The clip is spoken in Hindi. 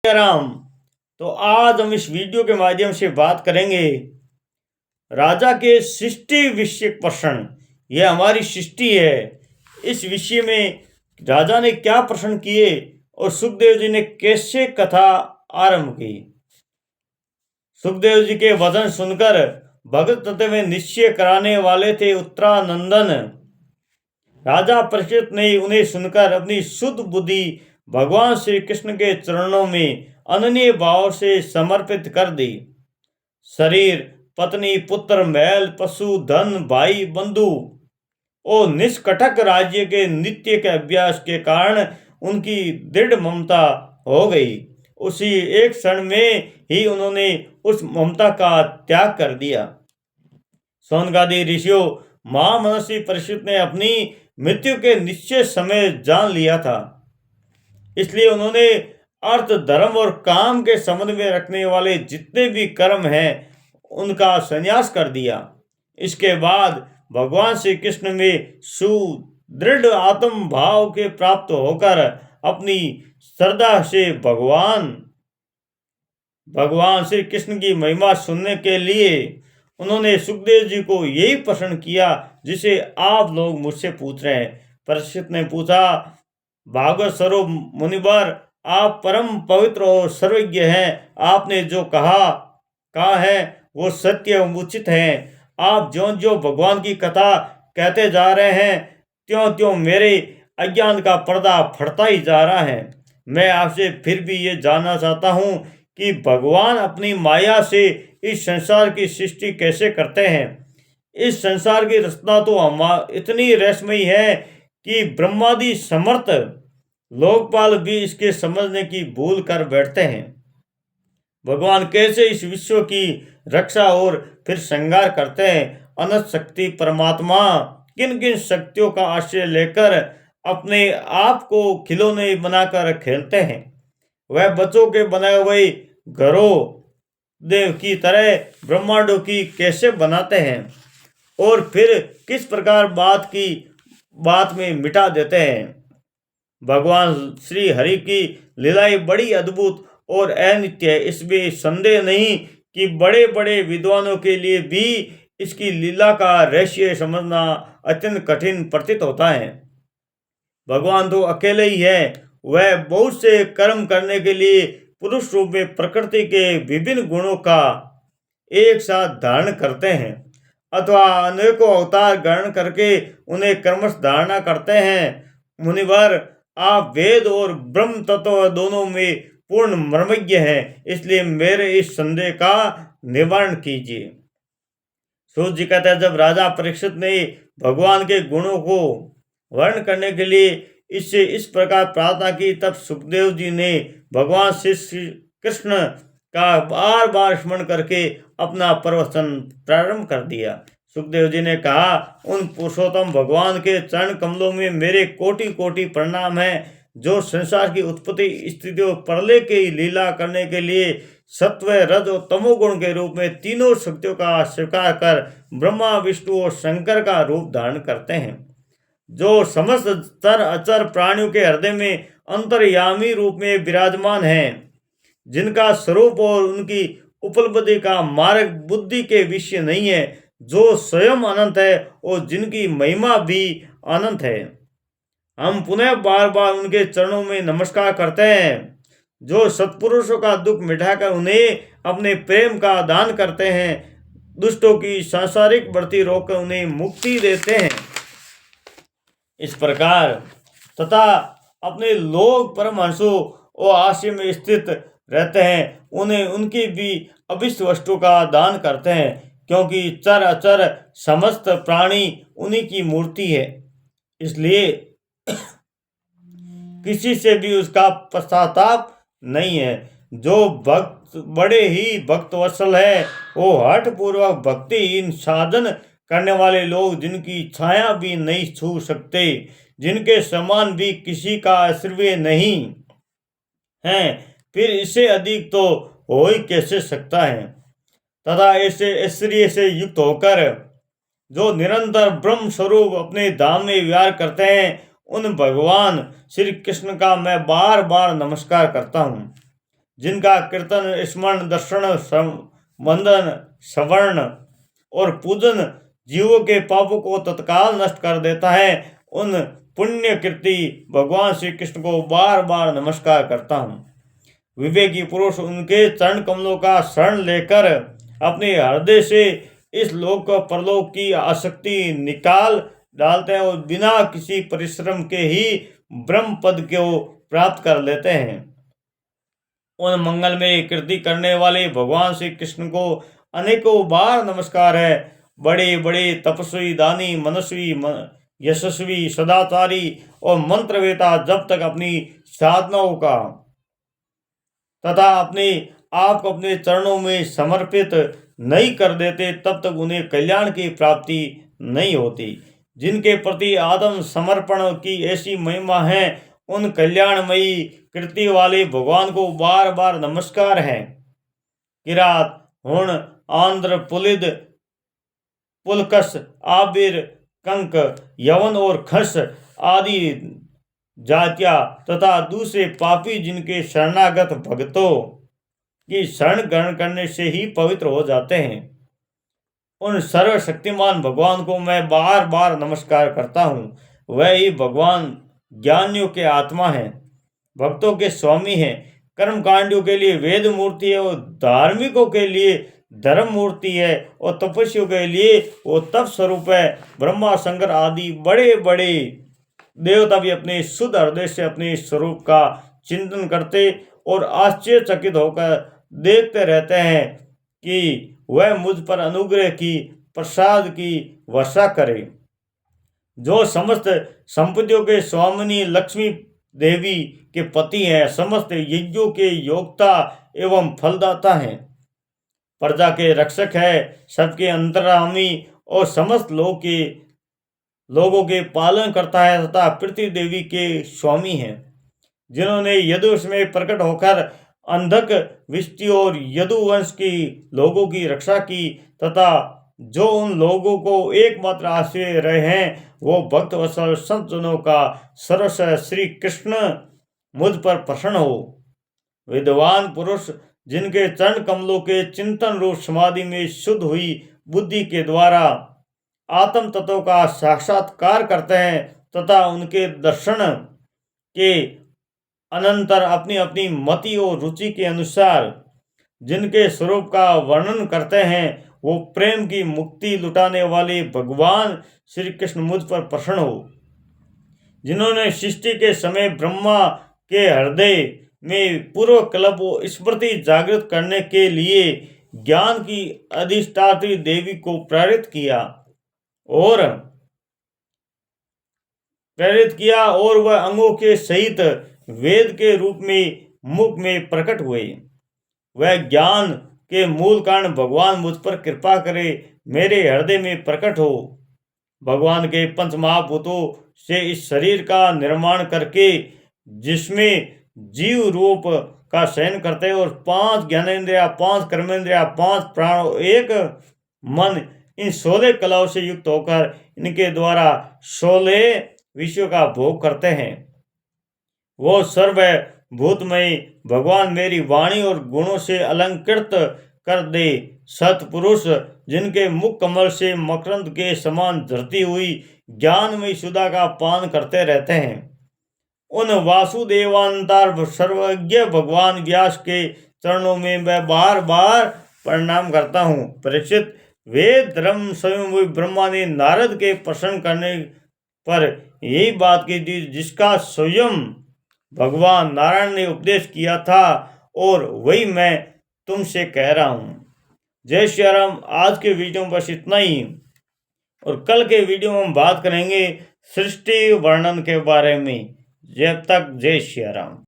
राम। तो आज हम इस वीडियो के माध्यम से बात करेंगे राजा के सृष्टि विषयक प्रश्न। यह हमारी सृष्टि है। इस विषय में राजा ने क्या प्रश्न किए और सुखदेव जी ने कैसे कथा आरंभ की। सुखदेव जी के वचन सुनकर भगत तत्व में निश्चय कराने वाले थे उत्तरानंदन। राजा परीक्षित ने उन्हें सुनकर अपनी शुद्ध बुद्धि भगवान श्री कृष्ण के चरणों में अनन्य भाव से समर्पित कर दी। शरीर, पत्नी, पुत्र, महल, पशु, धन, भाई, बंधु और निष्कटक राज्य के नित्य के अभ्यास के कारण उनकी दृढ़ ममता हो गई। उसी एक क्षण में ही उन्होंने उस ममता का त्याग कर दिया। सौनकादि ऋषियों महामनसी परीक्षित ने अपनी मृत्यु के निश्चय समय जान लिया था, इसलिए उन्होंने अर्थ, धर्म और काम के संबंध में रखने वाले जितने भी कर्म हैं उनका संन्यास कर दिया। इसके बाद भगवान श्री कृष्ण में सुदृढ़ आत्म भाव के प्राप्त होकर अपनी श्रद्धा से भगवान श्री कृष्ण की महिमा सुनने के लिए उन्होंने सुखदेव जी को यही प्रश्न किया जिसे आप लोग मुझसे पूछ रहे हैं। परीक्षित ने पूछा, भागवत स्वरूप मुनिवर, आप परम पवित्र और सर्वज्ञ हैं। आपने जो कहा है वो सत्य उचित है। आप ज्यों भगवान की कथा कहते जा रहे हैं त्यों त्यों मेरे अज्ञान का पर्दा फटता ही जा रहा है। मैं आपसे फिर भी ये जानना चाहता हूँ कि भगवान अपनी माया से इस संसार की सृष्टि कैसे करते हैं। इस संसार की रचना तो इतनी रहस्यमयी है कि ब्रह्मादि समर्थ लोकपाल भी इसके समझने की भूल कर बैठते हैं। भगवान कैसे इस विश्व की रक्षा और फिर श्रृंगार करते हैं। अनंत शक्ति परमात्मा किन किन शक्तियों का आश्रय लेकर अपने आप को खिलौने बनाकर खेलते हैं। वह बच्चों के बनाए हुए घरों देव की तरह ब्रह्मांडों की कैसे बनाते हैं और फिर किस प्रकार बात में मिटा देते हैं। भगवान श्री हरि की लीलाएं बड़ी अद्भुत और अनित्य है। इसमें संदेह नहीं कि बड़े बड़े विद्वानों के लिए भी इसकी लीला का रहस्य समझना अत्यंत कठिन प्रतीत होता है। भगवान तो अकेले ही है। वह बहुत से कर्म करने के लिए पुरुष रूप में प्रकृति के विभिन्न गुणों का एक साथ धारण करते हैं अथवा अनेकों अवतार ग्रहण करके उन्हें क्रमश धारणा करते हैं। मुनिवर, आप वेद और ब्रह्म तत्व दोनों में पूर्ण मर्मज्ञ हैं, इसलिए मेरे इस संदेह का निवारण कीजिए। सूत जी कहते हैं, जब राजा परीक्षित ने भगवान के गुणों को वर्ण करने के लिए इससे इस प्रकार प्रार्थना की, तब सुखदेव जी ने भगवान श्री कृष्ण का बार बार स्मरण करके अपना प्रवचन प्रारंभ कर दिया। सुखदेव जी ने कहा, उन पुरुषोत्तम भगवान के चरण कमलों में मेरे कोटि कोटि प्रणाम है, जो संसार की उत्पत्ति, स्थिति और प्रलय की लीला करने के लिए सत्व, रज और तमोगुण के रूप में तीनों शक्तियों का स्वीकार कर ब्रह्मा, विष्णु और शंकर का रूप धारण करते हैं, जो समस्त चर अचर प्राणियों के हृदय में अंतर्यामी रूप में विराजमान हैं, जिनका स्वरूप और उनकी उपलब्धि का मार्ग बुद्धि के विषय नहीं है, जो स्वयं अनंत है और जिनकी महिमा भी अनंत है। हम पुनः बार बार उनके चरणों में नमस्कार करते हैं, जो सत्पुरुषों का दुख मिटाकर उन्हें अपने प्रेम का दान करते हैं, दुष्टों की सांसारिक बढ़ती रोककर उन्हें मुक्ति देते हैं। इस प्रकार तथा अपने लोग परमहंसों और आश्रय में स्थित रहते हैं, उन्हें उनकी भी अभिष्ट वस्तु का दान करते हैं, क्योंकि चर अचर समस्त प्राणी उन्हीं की मूर्ति है। इसलिए किसी से भी उसका पश्चाताप नहीं है। जो भक्त बड़े ही भक्तवत्सल है, वो हठ पूर्वक भक्तिहीन साधन करने वाले लोग जिनकी छाया भी नहीं छू सकते, जिनके समान भी किसी का आश्रय नहीं है, फिर इससे अधिक तो हो ही कैसे सकता है। तथा ऐसे ऐश्वर्य से युक्त होकर जो निरंतर ब्रह्म स्वरूप अपने धाम में विहार करते हैं, उन भगवान श्री कृष्ण का मैं बार बार नमस्कार करता हूँ। जिनका कीर्तन, स्मरण, दर्शन, वंदन, श्रवण और पूजन जीवों के पापों को तत्काल नष्ट कर देता है, उन पुण्य कीर्ति भगवान श्री कृष्ण को बार बार नमस्कार करता हूँ। विवेकी पुरुष उनके चरण कमलों का शरण लेकर अपने हृदय से इस लोक परलोक की आसक्ति निकाल डालते हैं और बिना किसी परिश्रम के ही ब्रह्म पद को प्राप्त कर लेते हैं। उन मंगलमय कीर्ति करने वाले भगवान श्री कृष्ण को अनेकों बार नमस्कार है। बड़े बड़े तपस्वी, दानी, मनस्वी, यशस्वी, सदाचारी और मंत्रवेता जब तक अपनी साधनाओं का तथा अपने आप को अपने चरणों में समर्पित नहीं कर देते, तब तक उन्हें कल्याण की प्राप्ति नहीं होती। जिनके प्रति आत्म समर्पण की ऐसी महिमा है, उन कल्याणमयी कृति वाले भगवान को बार बार नमस्कार है। किरात, हुण, आंध्र, पुलिद, पुलकस, आबिर, कंक, यवन और खस आदि जातियां तथा दूसरे पापी जिनके शरणागत भक्तों की शरण ग्रहण करने से ही पवित्र हो जाते हैं, उन सर्वशक्तिमान भगवान को मैं बार बार नमस्कार करता हूँ। वह ही भगवान ज्ञानियों के आत्मा है, भक्तों के स्वामी हैं, कर्मकांडियों के लिए वेद मूर्ति है और धार्मिकों के लिए धर्म मूर्ति है और तपस्वियों के लिए वो तप स्वरूप है। ब्रह्मा, शंकर आदि बड़े बड़े देवता भी अपने शुद्ध हृदय से अपने स्वरूप का चिंतन करते और आश्चर्यचकित होकर देखते रहते हैं कि वह मुझ पर अनुग्रह की, प्रसाद की वर्षा करे। जो समस्त संपत्तियों के स्वामिनी लक्ष्मी देवी के पति हैं, समस्त यज्ञों के योक्ता एवं फलदाता हैं, प्रजा के रक्षक है, सबके अंतर्यामी और समस्त लोगों के पालन करता है तथा पृथ्वी देवी के स्वामी हैं, जिन्होंने यदुवंश में प्रकट होकर अंधक, विष्टि और यदुवंश की लोगों की रक्षा की तथा जो उन लोगों को एकमात्र आश्रय रहे हैं, वो भक्त वत्सल संत जनों का सर्वस्व श्री कृष्ण मुझ पर प्रसन्न हो। विद्वान पुरुष जिनके चरण कमलों के चिंतन रूप समाधि में शुद्ध हुई बुद्धि के द्वारा आत्म तत्व का साक्षात्कार करते हैं तथा उनके दर्शन के अनंतर अपनी अपनी मति और रुचि के अनुसार जिनके स्वरूप का वर्णन करते हैं, वो प्रेम की मुक्ति लुटाने वाले भगवान श्री कृष्ण मुझ पर प्रसन्न हो। जिन्होंने सृष्टि के समय ब्रह्मा के हृदय में पूर्व कल्प स्मृति जागृत करने के लिए ज्ञान की अधिष्ठात्री देवी को प्रेरित किया और वह अंगों के सहित वेद के रूप में मुख में प्रकट हुए। वह ज्ञान के मूल कारण भगवान मुझ पर कृपा करे, मेरे हृदय में प्रकट हो। भगवान के पंच महाभूतों से इस शरीर का निर्माण करके, जिसमें जीव रूप का शयन करते हैं और 5 ज्ञानेंद्रिया, 5 कर्मेंद्रिया, 5 प्राण, 1 मन, इन 16 कलाओं से युक्त होकर इनके द्वारा 16 विषयों का भोग करते हैं। वो सर्वभूतमय भगवान मेरी वाणी और गुणों से अलंकृत कर दे। सत्पुरुष जिनके मुख कमल से मकरंद के समान धरती हुई ज्ञानमयी सुधा का पान करते रहते हैं, उन वासुदेवांतर सर्वज्ञ भगवान व्यास के चरणों में मैं बार बार प्रणाम करता हूँ। परीक्षित, वेद धर्म स्वयं ब्रह्मा ने नारद के प्रसन्न करने पर यही बात की थी जिसका स्वयं भगवान नारायण ने उपदेश किया था और वही मैं तुमसे कह रहा हूँ। जय श्री राम। आज के वीडियो में बस इतना ही और कल के वीडियो में हम बात करेंगे सृष्टि वर्णन के बारे में। जब तक जय श्री राम।